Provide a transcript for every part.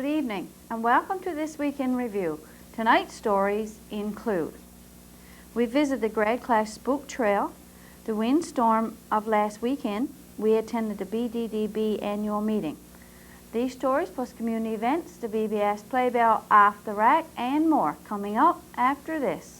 Good evening and welcome to this week in review. Tonight's stories include: we visit the grade class Spook Trail, the windstorm of last weekend, we attended the BDDB annual meeting. These stories plus community events, the VBS Playbill Off the Rack, and more coming up after this.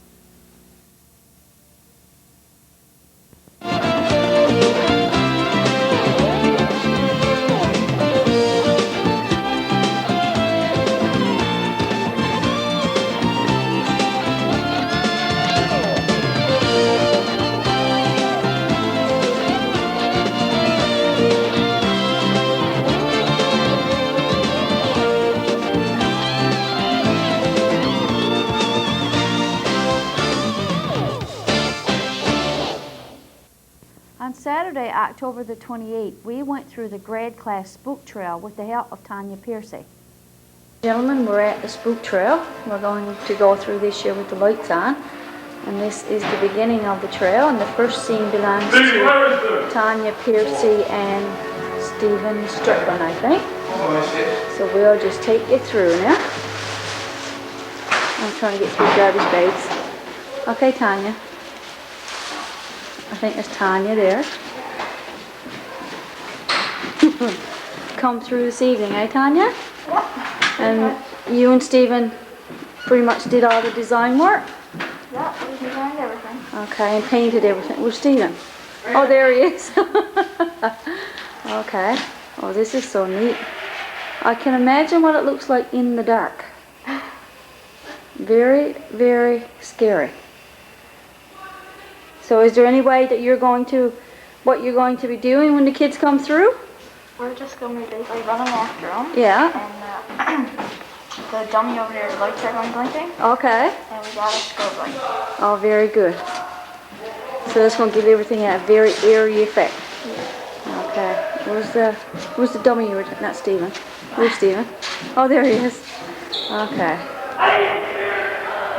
On Saturday, October the 28th, we went through the grade class Spook Trail with the help of Tanya Piercy. Gentlemen, we're at the Spook Trail. We're going to go through this year with the lights on. And this is the beginning of the trail, and the first scene belongs to Tanya Piercy and Stephen Strickland, I think. So we'll just take you through now. I'm trying to get through garbage bags. Okay, Tanya. I think there's Tanya there. Come through this evening, eh, Tanya? Yeah. And you and Stephen pretty much did all the design work? Yeah, we designed everything. Okay, and painted everything. Where's Stephen? Oh, there he is. Okay. Oh, this is so neat. I can imagine what it looks like in the dark. Very, very scary. So is there any way that what you're going to be doing when the kids come through? We're just going to be basically running after them. Yeah. And the dummy over there, the lights are going blinking. Okay. And we got a strobe light. Oh, very good. So that's going to give everything a very eerie effect. Yeah. Okay. Where's the dummy you were not Stephen? Where's Stephen? Oh, there he is. Okay.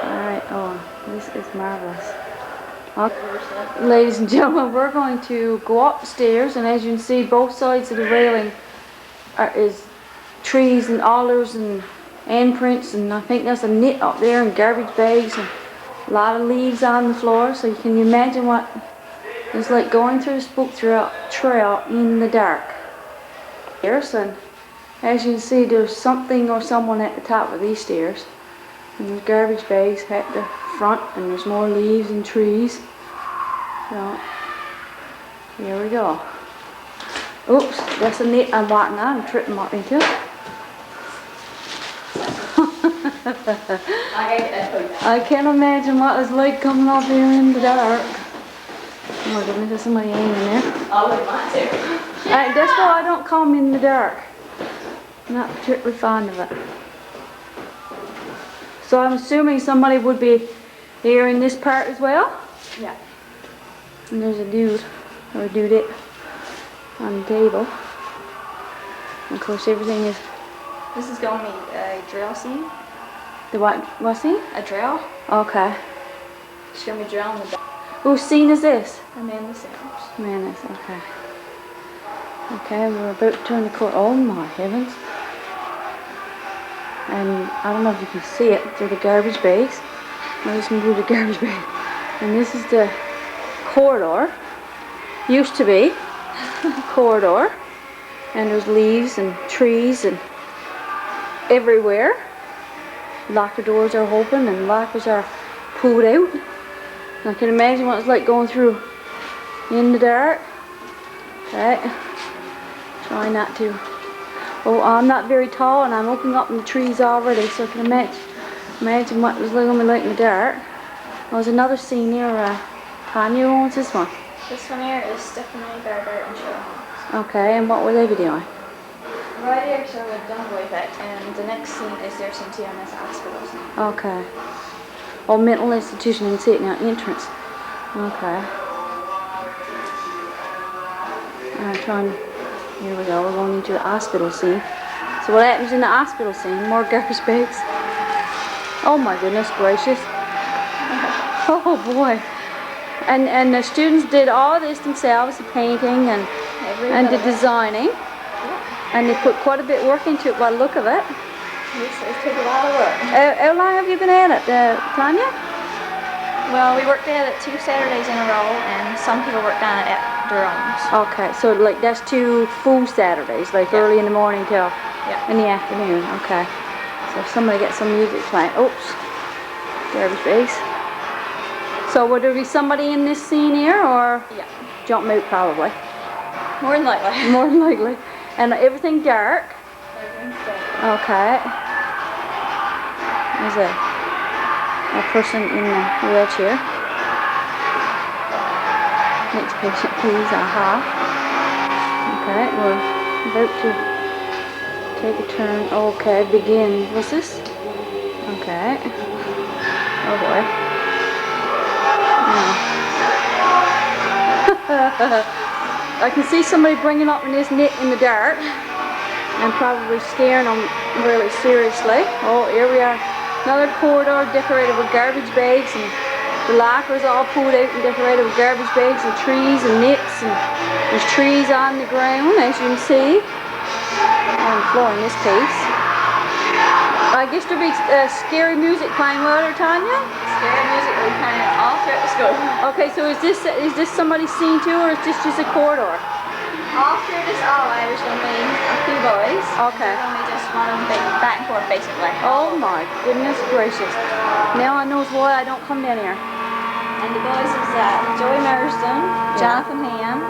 Alright, oh, this is marvelous. Okay. Ladies and gentlemen, we're going to go upstairs, and as you can see, both sides of the railing is trees and alders and handprints, and I think there's a net up there and garbage bags and a lot of leaves on the floor. So you can imagine what it's like going through the Spook Trail in the dark. Stairs, and as you can see, there's something or someone at the top of these stairs. And there's garbage bags at the front, and there's more leaves and trees. So, here we go. Oops, that's a net I'm walking on. I'm tripping up into it. I can't imagine what it's like coming up here in the dark. Oh my goodness, there's somebody hanging there. I wouldn't want to. That's why I don't come in the dark. I'm not particularly fond of it. So I'm assuming somebody would be here in this part as well? Yeah. And there's a dude, or a dudette, on the table. And of course everything is... This is going to be a drill scene. The what scene? A drill. Okay. It's going to be drilling the back. Whose scene is this? Amanda Sanders. Man, that's okay. Okay, we're about to turn the corner. Oh my heavens. And I don't know if you can see it through the garbage bags. I'm just going to do the garbage bag. And this is the corridor. Used to be corridor. And there's leaves and trees and everywhere. Locker doors are open and lockers are pulled out. And I can imagine what it's like going through in the dark. Right. Try not to. Oh, I'm not very tall, and I'm looking up in the trees already, so I can imagine what it was going to be like in the dark. There's another scene here. Tanya, who owns this one? This one here is Stephanie Barber and Cheryl Holmes. Okay, and what will they be doing? Right here, so we've done with it, and the next scene is their CTMS hospital scene. Okay. Oh, mental institution, and see it now, entrance. Okay. I'm trying. Here we go, we're going into the hospital scene. So what happens in the hospital scene? More garbage bags. Oh my goodness gracious. Oh boy. And the students did all this themselves, the painting and the designing. And they put quite a bit of work into it by the look of it. It took a lot of work. How long have you been at it, Tanya? Well, we worked at it 2 Saturdays in a row, and some people worked on it at their own. Okay, so like that's 2 full Saturdays, like early in the morning till in the afternoon. Okay. So if somebody gets some music playing. Oops. Garbage bags. So would there be somebody in this scene here, or jump out probably? More than likely. More than likely. And everything dark. Okay. There's a person in a wheelchair. Next patient, please. Aha. Okay, we're about to take a turn. Okay, begin. What's this? Okay. Oh boy. I can see somebody bringing up in this net in the dark and probably scaring them really seriously. Oh, here we are. Another corridor decorated with garbage bags, and the lockers all pulled out and decorated with garbage bags and trees and nets, and there's trees on the ground, as you can see, on the floor in this case. I guess there'll be scary music playing later, Tanya? Scary music will be playing all throughout the school. Okay, so is this somebody's scene too, or is this just a corridor? All through this hallway, there's going to be a few boys. Okay. There's only just one of them back and forth, basically. Oh my goodness gracious. Now I knows why I don't come down here. And the boys is Joey Marsden, Jonathan Ham,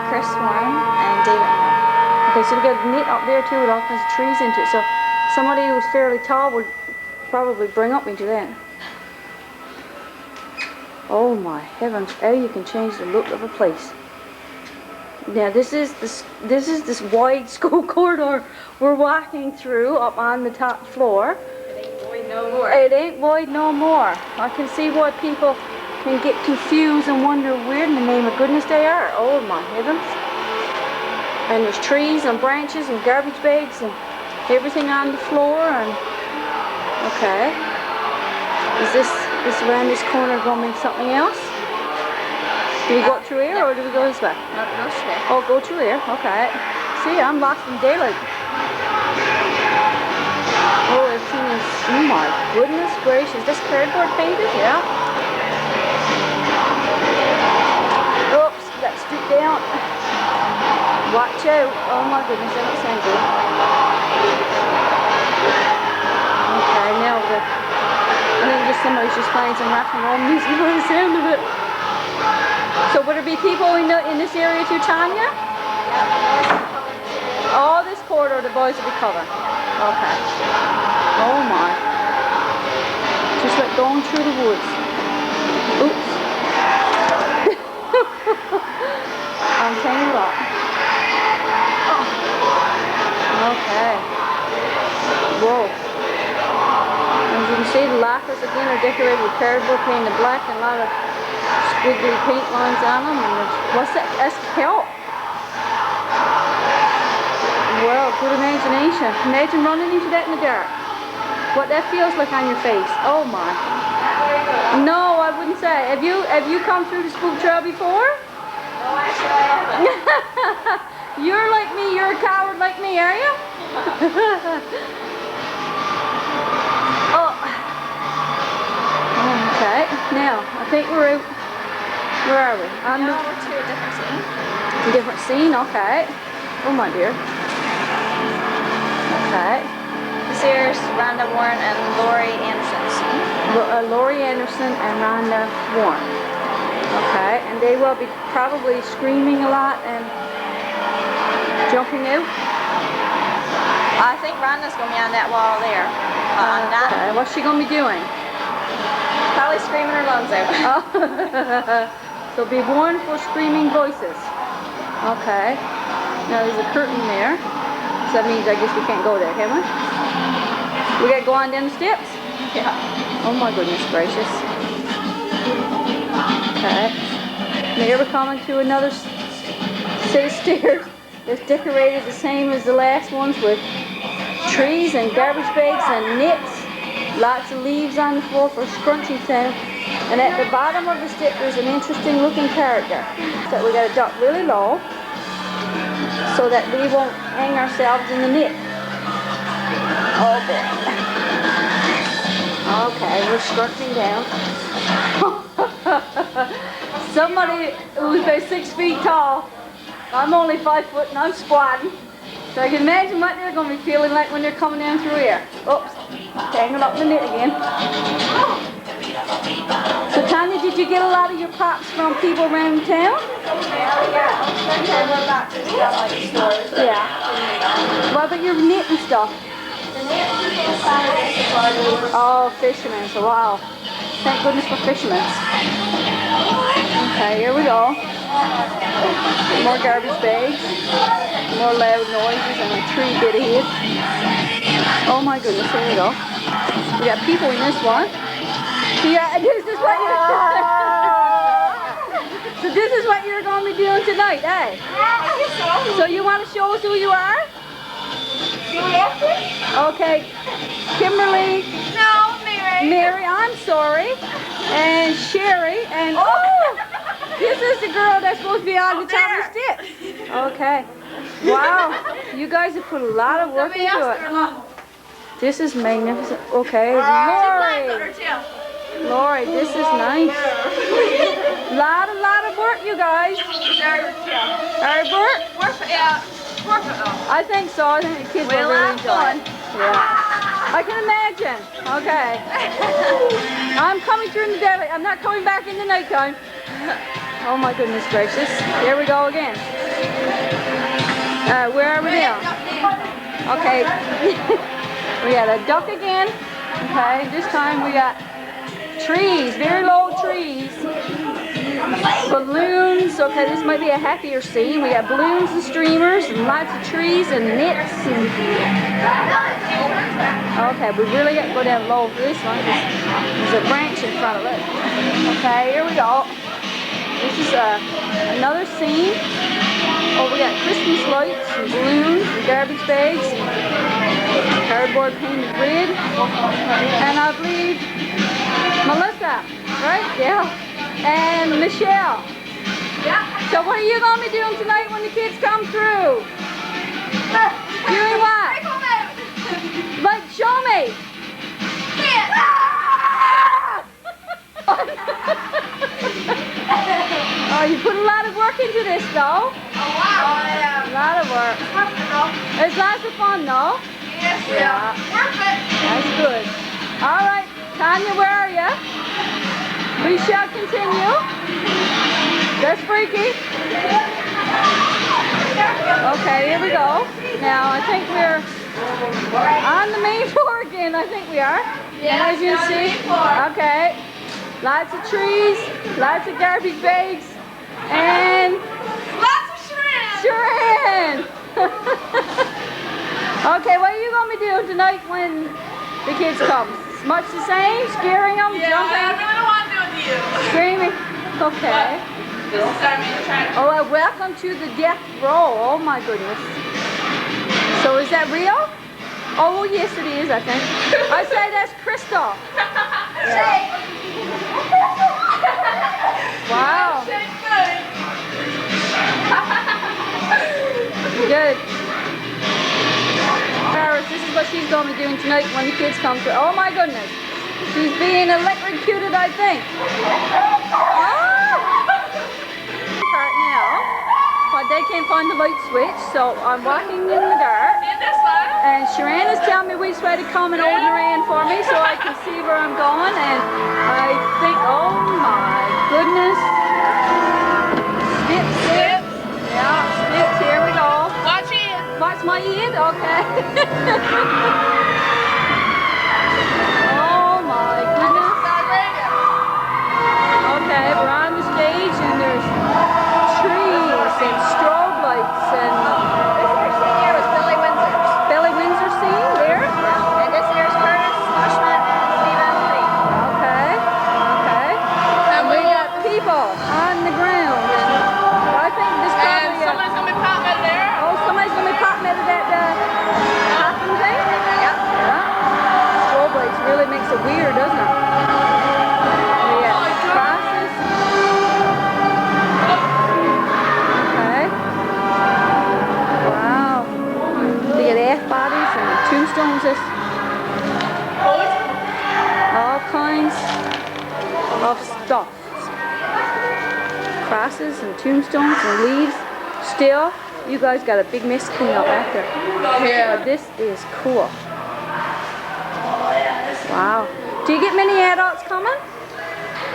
Chris Warren, and David Moore. Okay, so we got a net up there too with all kinds of trees into it. So somebody who's fairly tall would probably bring up into that. Oh my heavens, how you can change the look of a place. Now this is this wide school corridor we're walking through up on the top floor. It ain't void no more. It ain't void no more. I can see why people can get confused and wonder where in the name of goodness they are. Oh my heavens. And there's trees and branches and garbage bags and everything on the floor, and okay. Is this around this corner going to be something else? Do we go through here or do we go this way? No, go through there. Oh, go through here. Okay. See, I'm lost in daylight. Oh, everything is, oh my goodness gracious. This cardboard painted? Yeah. Oops, got to stoop down. Watch out. Oh my goodness, that don't sound good. Okay, now I think just somebody's just playing some rock and roll music by the sound of it. So would there be people in this area too, Tanya? Yeah. All this corridor the boys will be covering. Okay. Oh my. Just like going through the woods. Oops. I'm tangled up. Okay. Whoa. As you can see, the lockers again are decorated with cardboard painted black and a lot of squiggly paint lines on them. And what's that? That's kelp. Well, good imagination. Imagine running into that in the dark. What that feels like on your face. Oh my. No, I wouldn't say. Have you come through the Spook Trail before? No, actually I haven't. You're like me. You're a coward like me, are you? Oh. Okay. Now I think we're out. Where are we? No, we're to a different scene. A different scene. Okay. Oh my dear. Okay. This here's Rhonda Warren and Lori Anderson's scene. Lori Anderson and Rhonda Warren. Okay, and they will be probably screaming a lot and jumping out. I think Rhonda's going to be on that wall there. Okay, what's she going to be doing? Probably screaming her lungs out. Oh. So be warned for screaming voices. Okay. Now there's a curtain there. So that means I guess we can't go there, can we? We got to go on down the steps? Yeah. Oh my goodness gracious. Okay. Now we're coming to another set of stairs that's decorated the same as the last ones with trees and garbage bags and nets. Lots of leaves on the floor for scrunching sound. And at the bottom of the step there's an interesting looking character that we got to duck really low so that we won't hang ourselves in the net. Oh boy. Okay, we're skirting down. Somebody who's about 6 feet tall. I'm only 5 foot and I'm squatting. So I can imagine what they're going to be feeling like when they're coming down through here. Oops, tangled up in the net again. So Tanya, did you get a lot of your props from people around town? Yeah. What about your knit and stuff? Oh, fishermen, so wow. Thank goodness for fishermen. Okay, here we go. More garbage bags, more loud noises, and a tree bit ahead. Oh my goodness, here we go. We got people in this one. Yeah, this is what so this is what you're going to be doing tonight, eh? So you want to show us who you are? Okay, Kimberly. No, Mary. Mary, I'm sorry. And Sherry, and oh! This is the girl that's supposed to be on the top of the stick. Okay. Wow. You guys have put a lot of work into it. This is magnificent. Okay. Lori. Lori, this is nice. Lot of work, you guys. Hard work? I think so. I think the kids will really enjoy it. Yeah. I can imagine. Okay. I'm coming through in the daylight. I'm not coming back in the nighttime. Oh my goodness gracious. Here we go again. Where are we now? Okay. We got a duck again. Okay, this time we got trees, very low trees. Balloons. Okay, this might be a happier scene. We got balloons and streamers and lots of trees and nets. And okay, we really got to go down low for this one. There's a branch in front of it. Okay, here we go. This is another scene. Oh, we got Christmas lights and balloons and garbage bags and cardboard painted grid. And I believe Melissa, right? Yeah. And Michelle. Yeah. So what are you going to be doing tonight when the kids come through? Doing what? Like, show me. Oh, you put a lot of work into this, though. Oh, wow. Oh, yeah. A lot of work. It's lots of fun, though. Yes, yeah. Worth it. That's good. All right, Tanya, where are you? We shall continue. That's freaky. Okay, here we go. Now, I think we're on the main floor again. I think we are. Yeah, as you see. Okay. Lots of trees, lots of garbage bags, and lots of shrimp. Shrimp. Okay, what are you going to be doing tonight when the kids come? Much the same? Scaring them? Yeah, jumping? I really don't want to do it to you. Screaming? Okay. Oh, welcome to the death row. Oh my goodness. So is that real? Oh, well, yes it is, I think. I say that's Crystal. Yeah. Wow. Good. Paris, this is what she's going to be doing tonight when the kids come through. Oh my goodness. She's being electrocuted, I think. Oh! Right now, but they can't find the light switch, so I'm walking in the dark. In this one? And Sharon is telling me which way to come and holding her hand for me so I can see where I'm going. And I think, oh my goodness. Steps. Yeah, steps. Here we go. Watch it. Watch my ear? Okay. Oh my goodness. Okay, we're on the stage and there's trees and strobe lights and This year's senior was Billy Windsor. Billy Windsor scene there. And this year's Curtis, Bushman, and Stephen Lee. Okay, okay. And we got people on the ground. And I think this probably Someone's going to be popping out of there. oh, somebody's gonna be popping out of that popping thing. Yep. Yeah. Strobe lights really makes it weird, doesn't it? We got crosses. Okay. tombstones. This all kinds of stuff. Crosses and tombstones and leaves. Still, you guys got a big mess to clean up after. Yeah. But this is cool. Wow. Do you get many adults coming?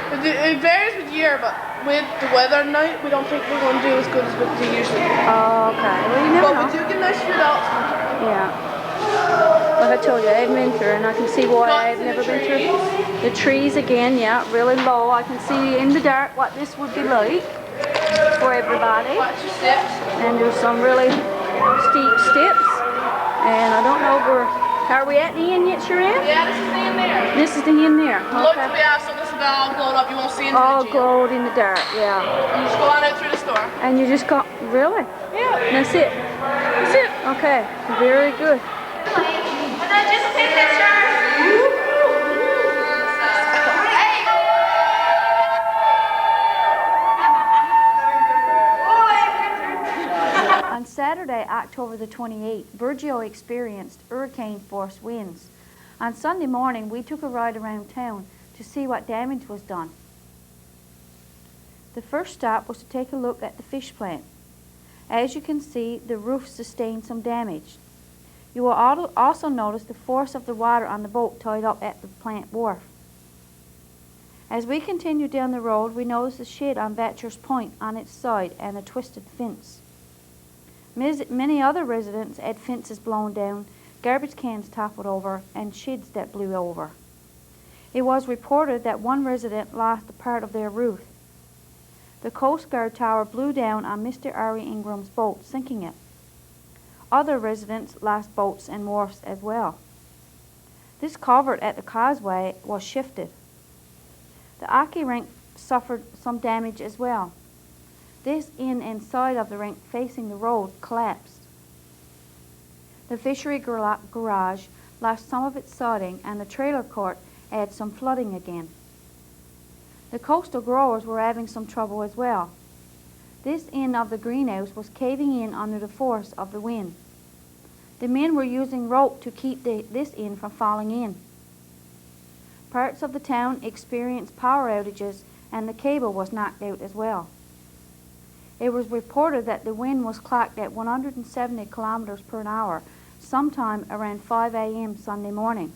It varies with year, but with the weather now, we don't think we're going to do as good as we do usually. Oh, okay. Well, you never know. But we do get nice few adults. Yeah. Like I told you, I've been through, and I can see why I've never been through. The trees again, yeah, really low. I can see in the dark what this would be like for everybody. Watch your steps. And there's some really steep steps. And I don't know where. Are we at the end yet, Sharon? Yeah, this is the end there. This is the end there. Look Okay. to the outside, this is all glowed up. You won't see into All the gym. glowed in the dark, yeah. You just go on out through the store. And you just go, really? Yeah. That's it? That's it. Okay, very good. And then just take pictures. On Saturday, October the 28th, Burgeo experienced hurricane-force winds. On Sunday morning, we took a ride around town to see what damage was done. The first stop was to take a look at the fish plant. As you can see, the roof sustained some damage. You will also notice the force of the water on the boat tied up at the plant wharf. As we continued down the road, we noticed a shed on Batcher's Point on its side and a twisted fence. Many other residents had fences blown down, garbage cans toppled over, and sheds that blew over. It was reported that one resident lost a part of their roof. The Coast Guard tower blew down on Mr. Ari Ingram's boat, sinking it. Other residents lost boats and wharfs as well. This culvert at the causeway was shifted. The hockey rink suffered some damage as well. This in and side of the rink facing the road collapsed. The fishery garage lost some of its siding, and the trailer court had some flooding again. The coastal growers were having some trouble as well. This end of the greenhouse was caving in under the force of the wind. The men were using rope to keep this end from falling in. Parts of the town experienced power outages, and the cable was knocked out as well. It was reported that the wind was clocked at 170 kilometers per hour, sometime around 5 a.m. Sunday morning.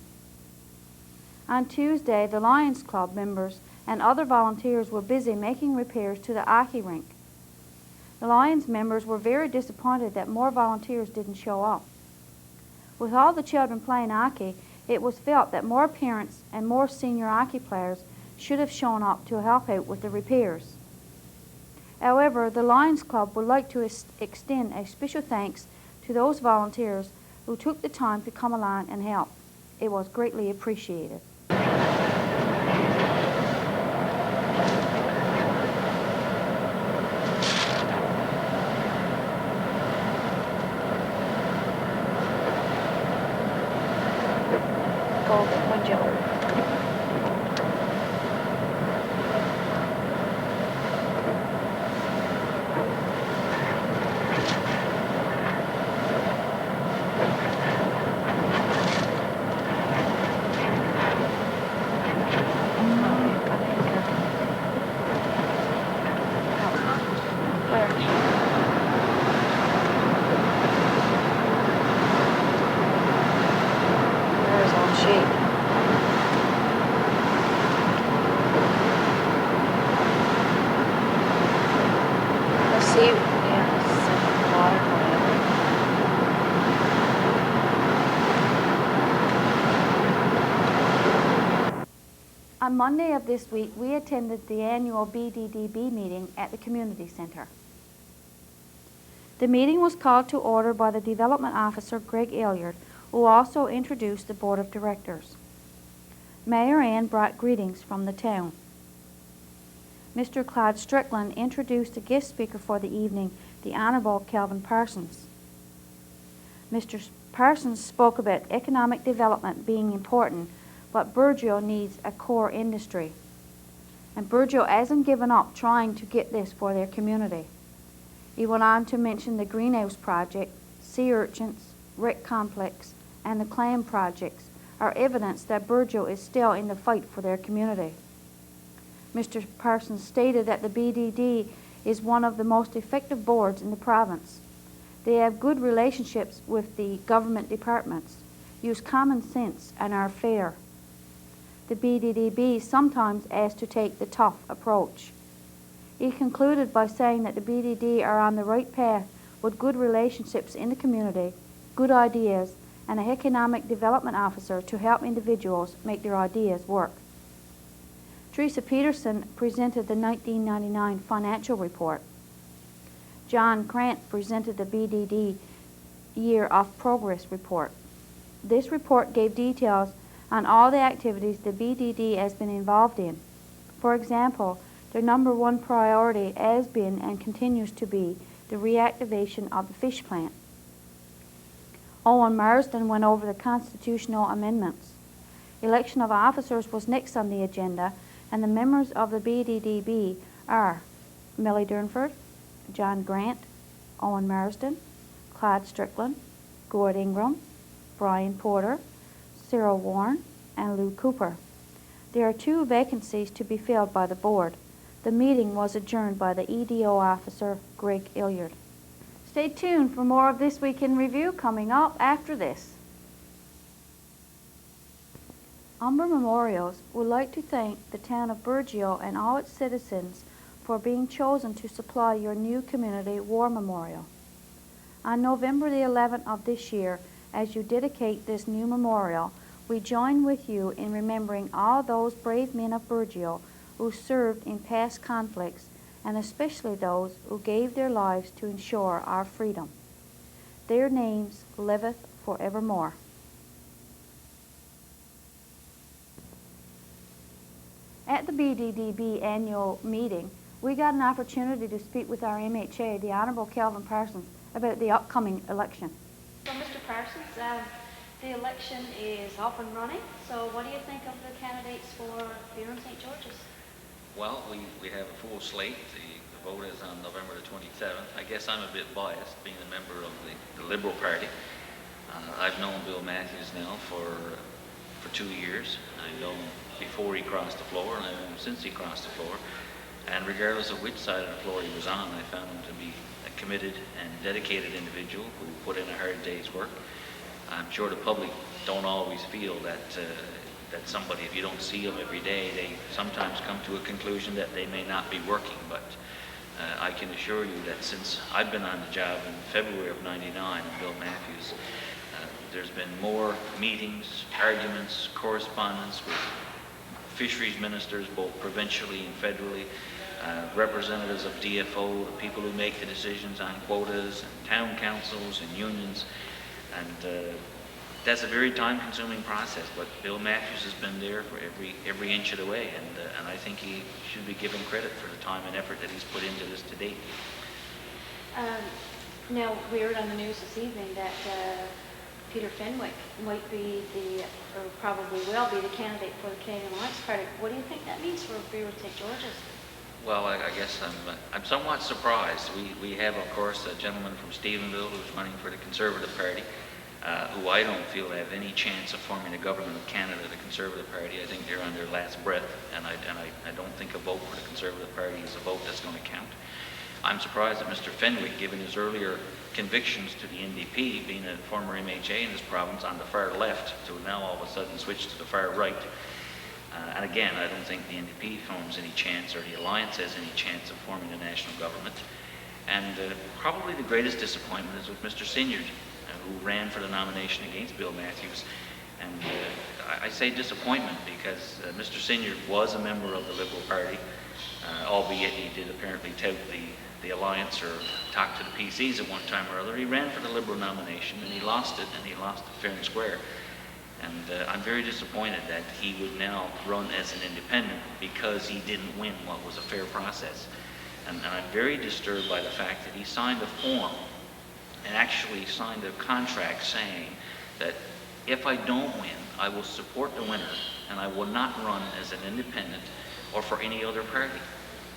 On Tuesday, the Lions Club members and other volunteers were busy making repairs to the hockey rink. The Lions members were very disappointed that more volunteers didn't show up. With all the children playing hockey, it was felt that more parents and more senior hockey players should have shown up to help out with the repairs. However, the Lions Club would like to extend a special thanks to those volunteers who took the time to come along and help. It was greatly appreciated. On Monday of this week, we attended the annual BDDB meeting at the Community Center. The meeting was called to order by the Development Officer, Greg Elliott, who also introduced the Board of Directors. Mayor Ann brought greetings from the town. Mr. Claude Strickland introduced the guest speaker for the evening, the Honorable Calvin Parsons. Mr. Parsons spoke about economic development being important, but Burgeo needs a core industry. And Burgeo hasn't given up trying to get this for their community. He went on to mention the greenhouse project, sea urchins, rec complex, and the clam projects are evidence that Burgeo is still in the fight for their community. Mr. Parsons stated that the BDD is one of the most effective boards in the province. They have good relationships with the government departments, use common sense, and are fair. The BDDB sometimes asked to take the tough approach. He concluded by saying that the BDD are on the right path with good relationships in the community, good ideas, and an economic development officer to help individuals make their ideas work. Teresa Peterson presented the 1999 financial report. John Grant presented the BDD Year of Progress report. This report gave details on all the activities the BDD has been involved in. For example, their number one priority has been and continues to be the reactivation of the fish plant. Owen Marsden went over the constitutional amendments. Election of officers was next on the agenda, and the members of the BDDB are Millie Durnford, John Grant, Owen Marsden, Claude Strickland, Gord Ingram, Brian Porter, Cyril Warren, and Lou Cooper. There are 2 vacancies to be filled by the board. The meeting was adjourned by the EDO officer, Greg Illiard. Stay tuned for more of This Week in Review coming up after this. Umber Memorials would like to thank the town of Burgeo and all its citizens for being chosen to supply your new community war memorial. On November the 11th of this year, as you dedicate this new memorial, we join with you in remembering all those brave men of Burgeo who served in past conflicts, and especially those who gave their lives to ensure our freedom. Their names liveth forevermore. At the BDDB annual meeting, we got an opportunity to speak with our MHA, the Honorable Calvin Parsons, about the upcoming election. So, Mr. Parsons, the election is up and running, so what do you think of the candidates for here in St. George's? Well, we have a full slate. The vote is on November the 27th. I guess I'm a bit biased, being a member of the Liberal Party. I've known Bill Matthews now for 2 years. I've known him before he crossed the floor, and I've known him since he crossed the floor. And regardless of which side of the floor he was on, I found him to be a committed and dedicated individual who put in a hard day's work. I'm sure the public don't always feel that somebody, if you don't see them every day, they sometimes come to a conclusion that they may not be working. But I can assure you that since I've been on the job in February of '99 and Bill Matthews, there's been more meetings, arguments, correspondence with fisheries ministers, both provincially and federally, representatives of DFO, the people who make the decisions on quotas, and town councils and unions. And that's a very time-consuming process, but Bill Matthews has been there for every inch of the way, and I think he should be given credit for the time and effort that he's put into this to date. Now, we heard on the news this evening that Peter Fenwick might be or probably will be the candidate for the Canadian Alliance Party. What do you think that means for here in St. George's? Well, I guess I'm somewhat surprised. We have, of course, a gentleman from Stephenville who's running for the Conservative Party, who I don't feel have any chance of forming the government of Canada, the Conservative Party. I think they're on their last breath, and I don't think a vote for the Conservative Party is a vote that's going to count. I'm surprised that Mr. Fenwick, given his earlier convictions to the NDP, being a former MHA in this province on the far left, to now all of a sudden switch to the far right. And again, I don't think the NDP forms any chance, or the Alliance has any chance of forming a national government. And probably the greatest disappointment is with Mr. Sinyard, who ran for the nomination against Bill Matthews. And I say disappointment because Mr. Sinyard was a member of the Liberal Party, albeit he did apparently tout the Alliance or talk to the PCs at one time or other. He ran for the Liberal nomination and he lost it, and he lost it fair and square. And I'm very disappointed that he would now run as an independent because he didn't win what was a fair process. And I'm very disturbed by the fact that he signed a form and actually signed a contract saying that if I don't win, I will support the winner and I will not run as an independent or for any other party.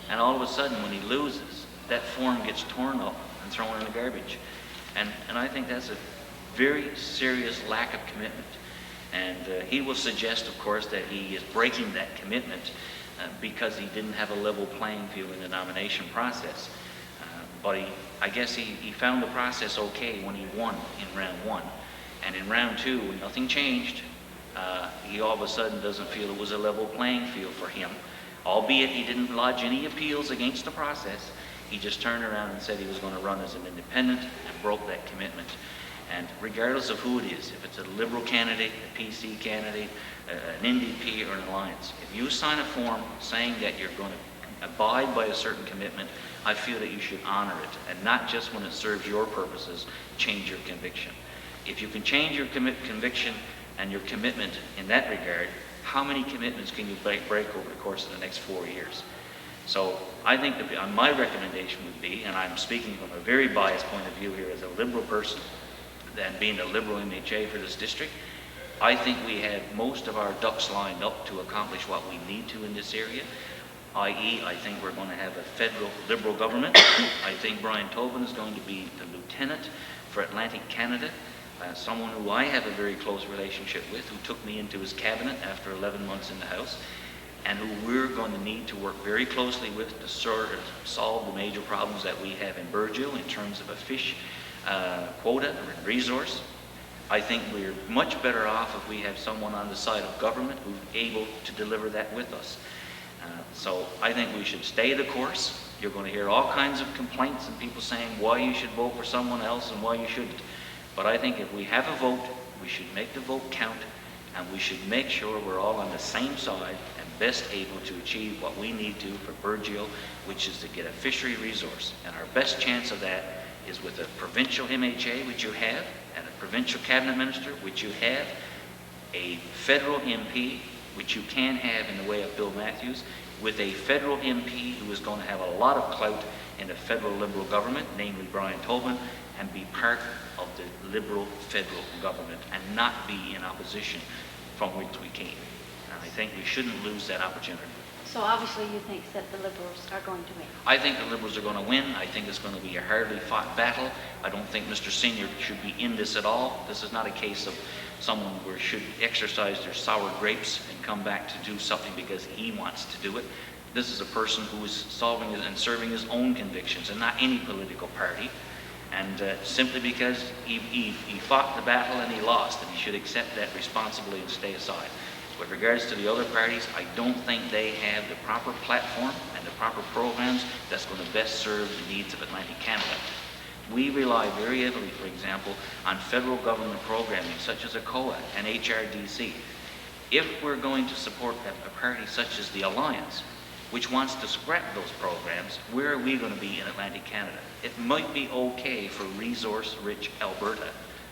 And all of a sudden, when he loses, that form gets torn up and thrown in the garbage. And I think that's a very serious lack of commitment. And he will suggest, of course, that he is breaking that commitment because he didn't have a level playing field in the nomination process. But I guess he found the process okay when he won in round 1. And in round 2, when nothing changed, he all of a sudden doesn't feel it was a level playing field for him. Albeit he didn't lodge any appeals against the process, he just turned around and said he was going to run as an independent and broke that commitment. And regardless of who it is, if it's a Liberal candidate, a PC candidate, an NDP, or an alliance, if you sign a form saying that you're going to abide by a certain commitment, I feel that you should honor it, and not just when it serves your purposes, change your conviction. If you can change your conviction and your commitment in that regard, how many commitments can you break over the course of the next 4 years? So I think that my recommendation would be, and I'm speaking from a very biased point of view here as a Liberal person, and being a Liberal MHA for this district, I think we have most of our ducks lined up to accomplish what we need to in this area, i.e. I think we're going to have a federal Liberal government. I think Brian Tobin is going to be the lieutenant for Atlantic Canada, someone who I have a very close relationship with, who took me into his cabinet after 11 months in the House, and who we're going to need to work very closely with to sort of solve the major problems that we have in Burgeo in terms of a fish quota or resource. I think we're much better off if we have someone on the side of government who's able to deliver that with us. So I think we should stay the course. You're going to hear all kinds of complaints and people saying why you should vote for someone else and why you shouldn't. But I think if we have a vote, we should make the vote count, and we should make sure we're all on the same side and best able to achieve what we need to for Burgeo, which is to get a fishery resource. And our best chance of that is with a provincial MHA, which you have, and a provincial cabinet minister, which you have, a federal MP, which you can have in the way of Bill Matthews, with a federal MP who is going to have a lot of clout in the federal Liberal government, namely Brian Tobin, and be part of the Liberal federal government and not be in opposition from which we came. And I think we shouldn't lose that opportunity. So obviously you think that the Liberals are going to win? I think the Liberals are going to win. I think it's going to be a hardly fought battle. I don't think Mr. Senior should be in this at all. This is not a case of someone who should exercise their sour grapes and come back to do something because he wants to do it. This is a person who is solving and serving his own convictions and not any political party. And simply because he fought the battle and he lost, and he should accept that responsibility and stay aside. With regards to the other parties, I don't think they have the proper platform and the proper programs that's going to best serve the needs of Atlantic Canada. We rely very heavily, for example, on federal government programming such as ACOA and HRDC. If we're going to support a party such as the Alliance, which wants to scrap those programs, where are we going to be in Atlantic Canada? It might be okay for resource-rich Alberta,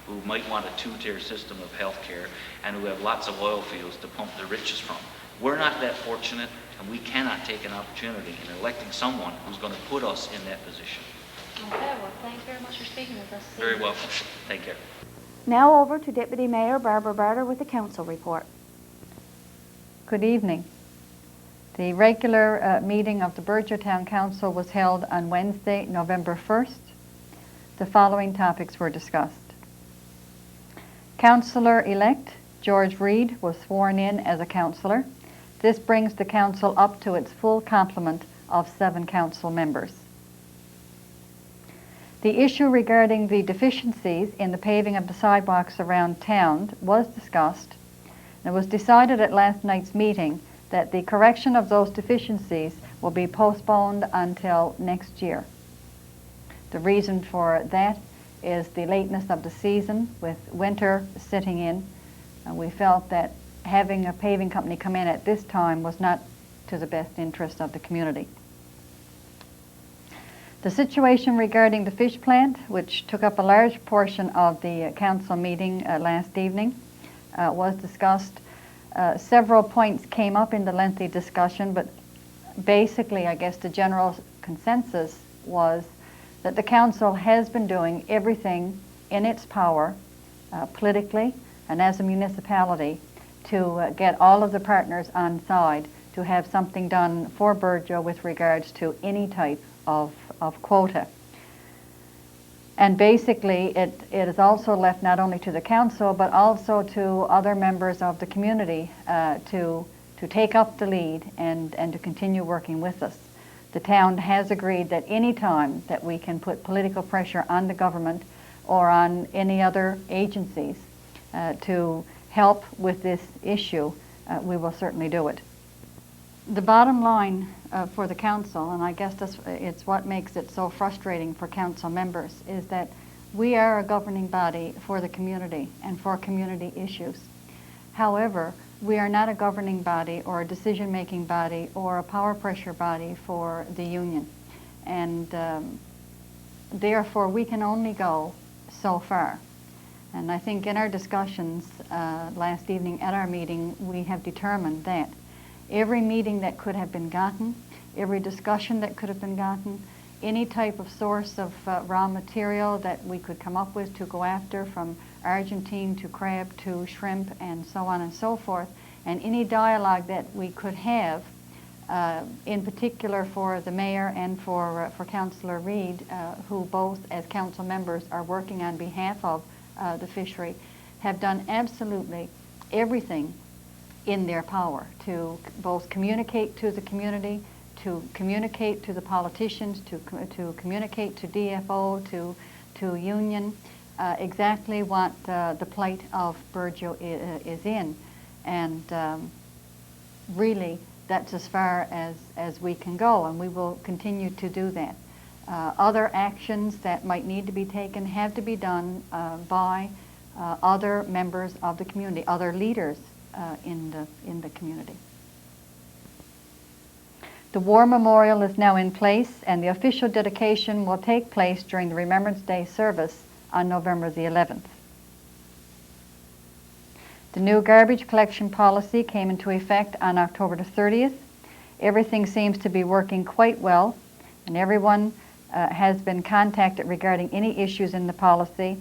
who might want a two-tier system of healthcare and who have lots of oil fields to pump the riches from. We're not that fortunate, and we cannot take an opportunity in electing someone who's going to put us in that position. Okay, well, thanks very much for speaking with us. Very welcome. Take care. Now over to Deputy Mayor Barbara Barter with the council report. Good evening. The regular meeting of the Burgeo Town Council was held on Wednesday, November 1st. The following topics were discussed. Councillor-elect George Reid was sworn in as a councillor. This brings the council up to its full complement of 7 council members. The issue regarding the deficiencies in the paving of the sidewalks around town was discussed. It was decided at last night's meeting that the correction of those deficiencies will be postponed until next year. The reason for that is the lateness of the season with winter sitting in. We felt that having a paving company come in at this time was not to the best interest of the community. The situation regarding the fish plant, which took up a large portion of the council meeting last evening, was discussed. Several points came up in the lengthy discussion, but basically I guess the general consensus was that the council has been doing everything in its power politically and as a municipality to get all of the partners on side to have something done for Burgeo with regards to any type of quota. And basically, it is also left not only to the council, but also to other members of the community to take up the lead and to continue working with us. The town has agreed that any time that we can put political pressure on the government or on any other agencies to help with this issue, we will certainly do it. The bottom line for the council, and I guess it's what makes it so frustrating for council members, is that we are a governing body for the community and for community issues. However, we are not a governing body or a decision-making body or a power pressure body for the union. And therefore, we can only go so far. And I think in our discussions last evening at our meeting, we have determined that every meeting that could have been gotten, every discussion that could have been gotten, any type of source of raw material that we could come up with to go after, from Argentine to crab to shrimp and so on and so forth, and any dialogue that we could have, in particular for the mayor and for Councillor Reid, who both as council members are working on behalf of the fishery, have done absolutely everything in their power to both communicate to the community, to communicate to the politicians, to communicate to DFO, to union, exactly what the plight of Burgeo is in. And really, that's as far as we can go, and we will continue to do that. Other actions that might need to be taken have to be done by other members of the community, other leaders in the community. The War Memorial is now in place, and the official dedication will take place during the Remembrance Day service on November the 11th. The new garbage collection policy came into effect on October the 30th. Everything seems to be working quite well, and everyone has been contacted regarding any issues in the policy,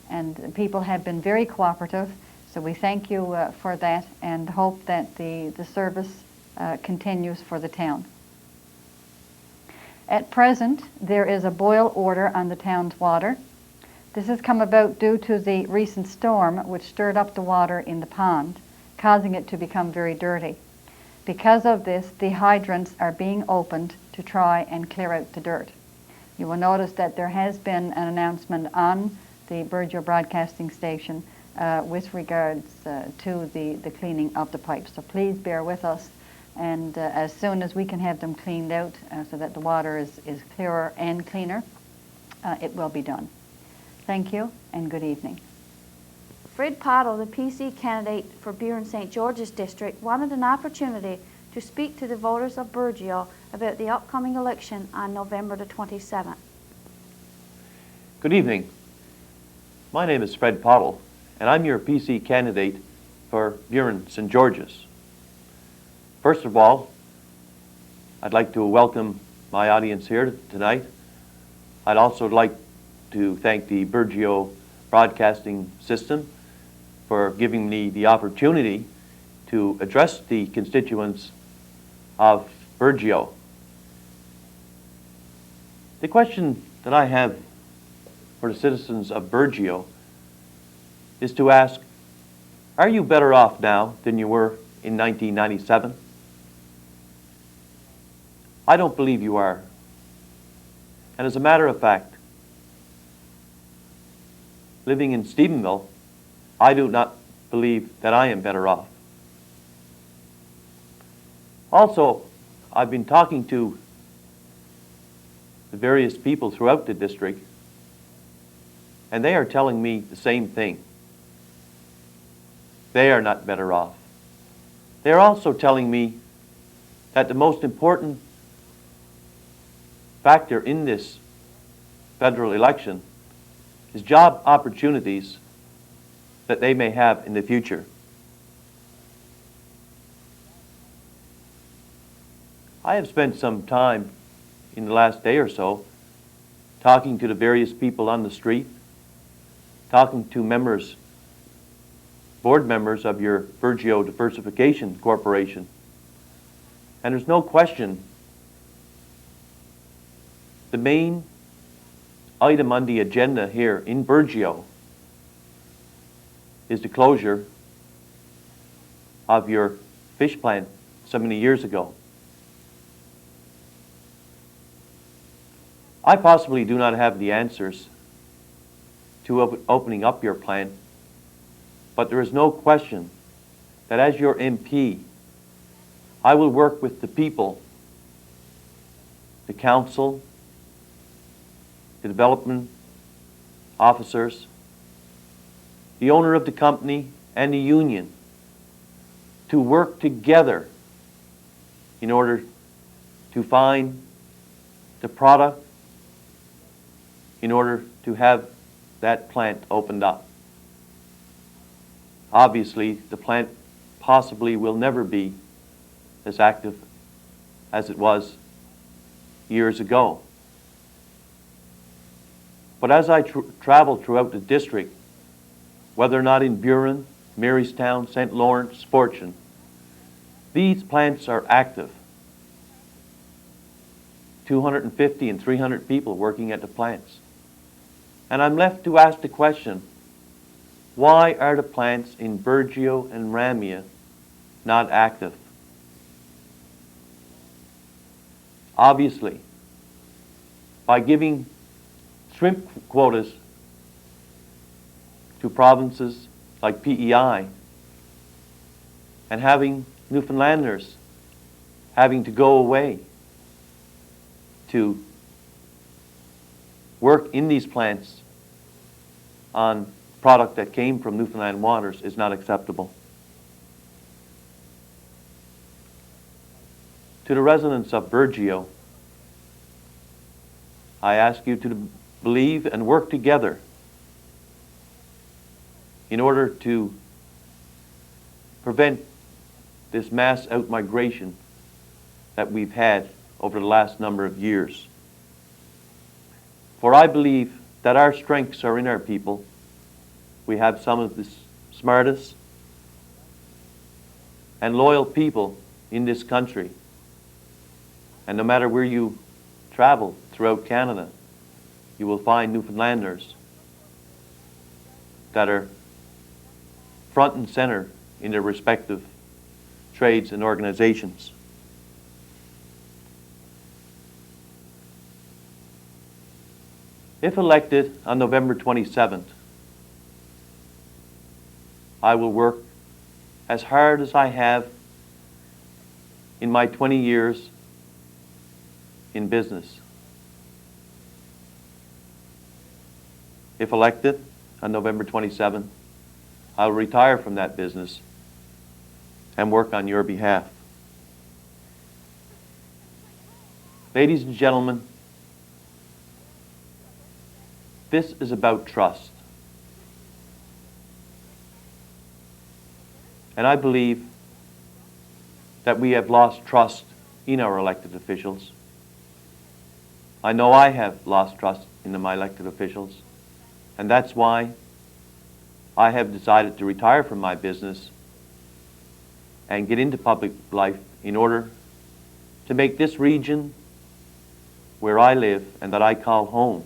and people have been very cooperative. So we thank you for that and hope that the service continues for the town. At present, there is a boil order on the town's water. This has come about due to the recent storm which stirred up the water in the pond, causing it to become very dirty. Because of this, the hydrants are being opened to try and clear out the dirt. You will notice that there has been an announcement on the Burgeo broadcasting station with regards to the cleaning of the pipes. So please bear with us, and as soon as we can have them cleaned out so that the water is clearer and cleaner, it will be done. Thank you and good evening. Fred Pottle, the PC candidate for Buren St. George's District, wanted an opportunity to speak to the voters of Burgeo about the upcoming election on November the 27th. Good evening. My name is Fred Pottle, and I'm your PC candidate for Buren St. George's. First of all, I'd like to welcome my audience here tonight. I'd also like to thank the Burgeo broadcasting system for giving me the opportunity to address the constituents of Burgeo. The question that I have for the citizens of Burgeo is to ask, are you better off now than you were in 1997? I don't believe you are. And as a matter of fact, living in Stephenville, I do not believe that I am better off. Also, I've been talking to the various people throughout the district, and they are telling me the same thing. They are not better off. They are also telling me that the most important factor in this federal election is job opportunities that they may have in the future. I have spent some time in the last day or so talking to the various people on the street, talking to members, board members of your Burgeo Diversification Corporation. And there's no question the main item on the agenda here in Burgeo is the closure of your fish plant so many years ago. I possibly do not have the answers to opening up your plant, but there is no question that as your MP, I will work with the people, the council, the development officers, the owner of the company, and the union to work together in order to find the product, in order to have that plant opened up. Obviously, the plant possibly will never be as active as it was years ago. But as I travel throughout the district, whether or not in Buren, Marystown, St. Lawrence, Fortune, these plants are active. 250 and 300 people working at the plants. And I'm left to ask the question, why are the plants in Burgeo and Ramia not active? Obviously, by giving shrimp quotas to provinces like PEI and having Newfoundlanders having to go away to work in these plants on product that came from Newfoundland waters is not acceptable. To the residents of Burgeo, I ask you to believe and work together in order to prevent this mass out-migration that we've had over the last number of years. For I believe that our strengths are in our people. We have some of the smartest and loyal people in this country. And no matter where you travel throughout Canada, you will find Newfoundlanders that are front and center in their respective trades and organizations. If elected on November 27th, I will work as hard as I have in my 20 years in business. If elected on November 27th, I'll retire from that business and work on your behalf. Ladies and gentlemen, this is about trust. And I believe that we have lost trust in our elected officials. I know I have lost trust in my elected officials, and that's why I have decided to retire from my business and get into public life in order to make this region where I live and that I call home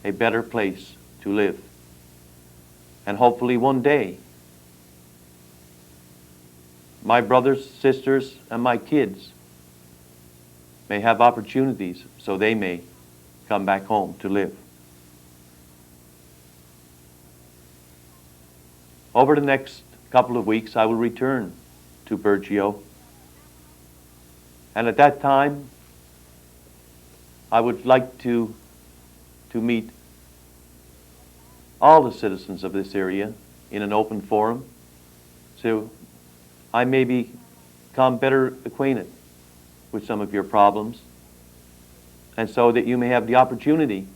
a better place to live. And hopefully one day, my brothers, sisters, and my kids may have opportunities so they may come back home to live. Over the next couple of weeks, I will return to Burgeo. And at that time, I would like to meet all the citizens of this area in an open forum so I may become better acquainted with some of your problems, and so that you may have the opportunity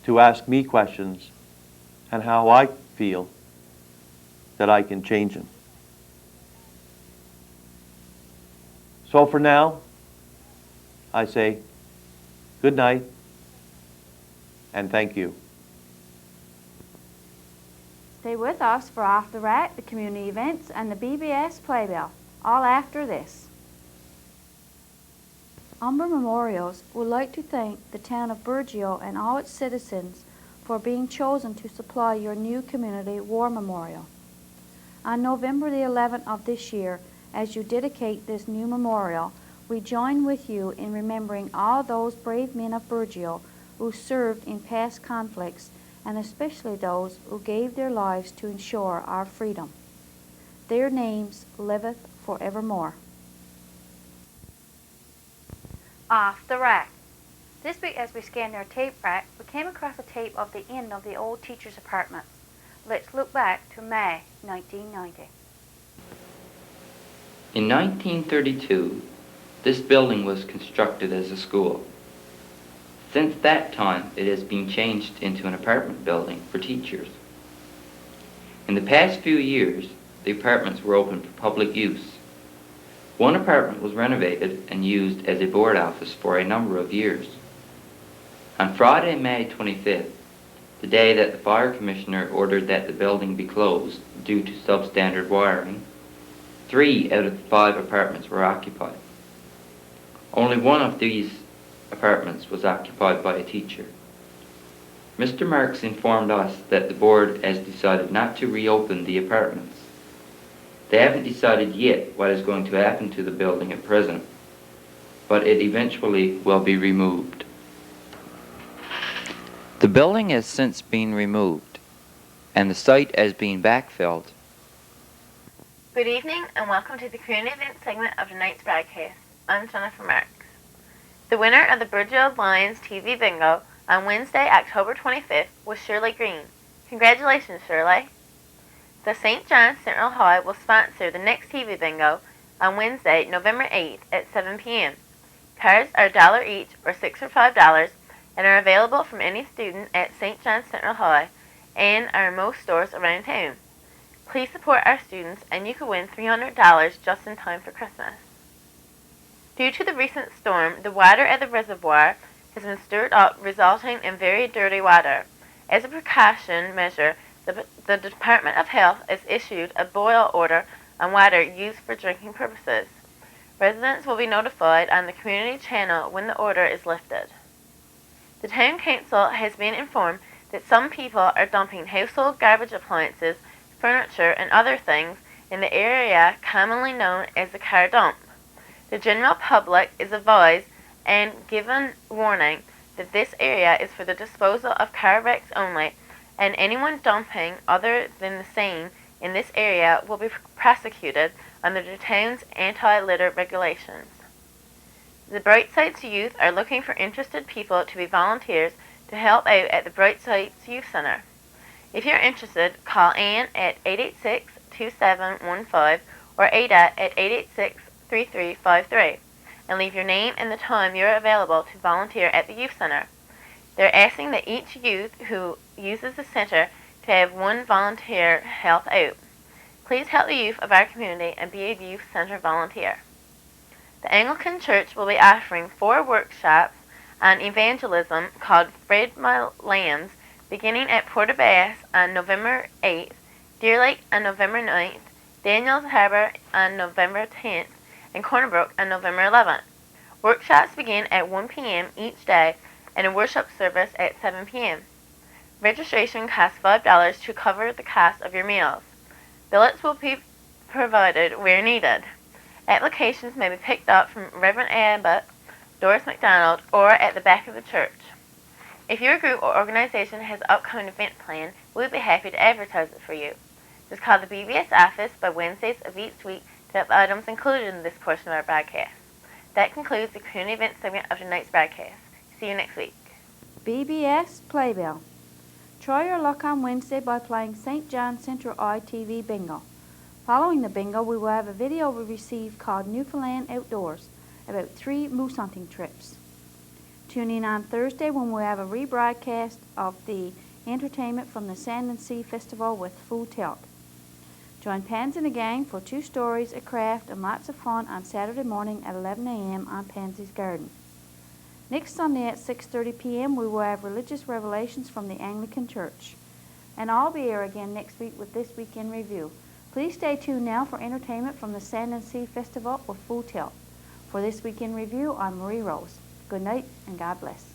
to ask me questions and how I feel that I can change them. So for now, I say good night and thank you. Stay with us for Off the Rack, the community events, and the BBS Playbill, all after this. Umber Memorials would like to thank the town of Burgeo and all its citizens for being chosen to supply your new community war memorial. On November the 11th of this year, as you dedicate this new memorial, we join with you in remembering all those brave men of Burgeo who served in past conflicts, and especially those who gave their lives to ensure our freedom. Their names liveth forevermore. Off the rack. This week as we scanned our tape rack, we came across a tape of the end of the old teacher's apartments. Let's look back to May 1990. In 1932, this building was constructed as a school. Since that time, it has been changed into an apartment building for teachers. In the past few years, the apartments were open for public use. One apartment was renovated and used as a board office for a number of years. On Friday, May 25th, the day that the fire commissioner ordered that the building be closed due to substandard wiring, 3 out of the 5 apartments were occupied. Only one of these apartments was occupied by a teacher. Mr. Marks informed us that the board has decided not to reopen the apartments. They haven't decided yet what is going to happen to the building at present, but it eventually will be removed. The building has since been removed, and the site has been backfilled. Good evening and welcome to the community event segment of tonight's broadcast. I'm Jennifer Marks. The winner of the Burgeo Lions TV Bingo on Wednesday, October 25th was Shirley Green. Congratulations, Shirley. The St. John's Central High will sponsor the next TV Bingo on Wednesday, November 8th at 7 p.m. Cards are $1 each or 6 for $5 and are available from any student at St. John's Central High and are in most stores around town. Please support our students and you could win $300 just in time for Christmas. Due to the recent storm, the water at the reservoir has been stirred up, resulting in very dirty water. As a precaution measure, the Department of Health has issued a boil order on water used for drinking purposes. Residents will be notified on the community channel when the order is lifted. The Town Council has been informed that some people are dumping household garbage appliances, furniture, and other things in the area commonly known as the car dump. The general public is advised and given warning that this area is for the disposal of car wrecks only, and anyone dumping other than the same in this area will be prosecuted under the town's anti-litter regulations. The Bright Sides Youth are looking for interested people to be volunteers to help out at the Bright Sides Youth Center. If you're interested, call Ann at 886-2715 or Ada at 886-3353 and leave your name and the time you're available to volunteer at the Youth Center. They're asking that each youth who uses the center to have one volunteer help out. Please help the youth of our community and be a Youth Center volunteer. The Anglican Church will be offering 4 workshops on evangelism called Feed My Lambs, beginning at Portabass on November 8th, Deer Lake on November 9th, Daniels Harbor on November 10th, and Corner Brook on November 11th. Workshops begin at 1 p.m. each day and a worship service at 7 p.m. Registration costs $5 to cover the cost of your meals. Billets will be provided where needed. Applications may be picked up from Reverend Abbott, Doris McDonald, or at the back of the church. If your group or organization has an upcoming event planned, we'd be happy to advertise it for you. Just call the BBS office by Wednesdays of each week to have items included in this portion of our broadcast. That concludes the community event segment of tonight's broadcast. See you next week. BBS Playbill. Try your luck on Wednesday by playing St. John Central ITV Bingo. Following the bingo, we will have a video we received called Newfoundland Outdoors about 3 moose hunting trips. Tune in on Thursday when we have a rebroadcast of the entertainment from the Sand and Sea Festival with full tilt. Join Pans and the Gang for 2 stories, a craft, and lots of fun on Saturday morning at 11 a.m. on Pansy's Garden. Next Sunday at 6:30 p.m. we will have religious revelations from the Anglican Church. And I'll be here again next week with This Week in Review. Please stay tuned now for entertainment from the Sand and Sea Festival with full tilt. For this week in review, I'm Marie Rose. Good night and God bless.